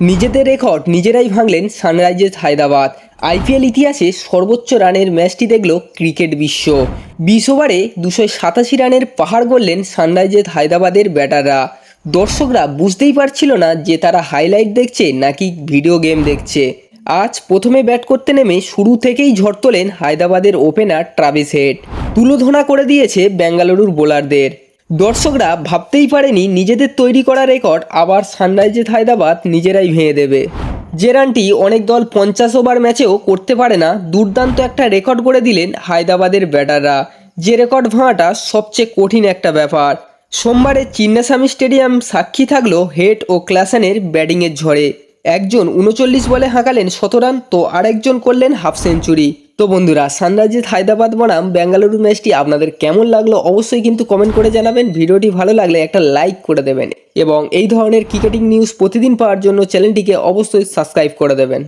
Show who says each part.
Speaker 1: নিজেদের রেকর্ড নিজেরাই ভাঙলেন Sunrisers Hyderabad. IPL ইতিহাসে সর্বোচ্চ রানের ম্যাচটি দেখল ক্রিকেট বিশ্ব। 20 ওভারে 287 রানের পাহাড় গড়লেন সানরাইজার্স হায়দ্রাবাদের ব্যাটাররা। দর্শকরা বুঝতেই পারছিল না যে তারা হাইলাইট দেখছে নাকি ভিডিও গেম দেখছে। আজ প্রথমে ব্যাট করতে নেমে শুরু থেকেই ঝড় তোলেন হায়দ্রাবাদের ওপেনার ট্রাভিস হেড। তুলোধনা করে দিয়েছে বেঙ্গালুরুর বোলারদের। দর্শকরা ভাবতেই পারেনি নিজেদের তৈরি করা রেকর্ড আবার সানরাইজার্স হায়দ্রাবাদ নিজেরাই ভেঙে দেবে। যে রানটি অনেক দল 50 ওভার ম্যাচেও করতে পারে না, দুর্দান্ত একটা রেকর্ড করে দিলেন হায়দ্রাবাদের ব্যাটাররা। যে রেকর্ড ভাঙাটা সবচেয়ে কঠিন একটা ব্যাপার। সোমবারে চিন্নাস্বামী স্টেডিয়াম সাক্ষী থাকলো হেড ও ক্লাসেনের ব্যাটিংয়ের ঝড়ে। একজন 39 বলে হাঁকালেন 100 রান, তো আরেকজন করলেন হাফ সেঞ্চুরি। তো বন্ধুরা, সানরাইজার্স হায়দ্রাবাদ বনাম বেঙ্গালুরু ম্যাচটি আপনাদের কেমন লাগলো অবশ্যই কিন্তু কমেন্ট করে জানাবেন। ভিডিওটি ভালো লাগলে একটা লাইক করে দেবেন এবং এই ধরনের ক্রিকেটিং নিউজ প্রতিদিন পাওয়ার জন্য চ্যানেলটিকে অবশ্যই সাবস্ক্রাইব করে দেবেন।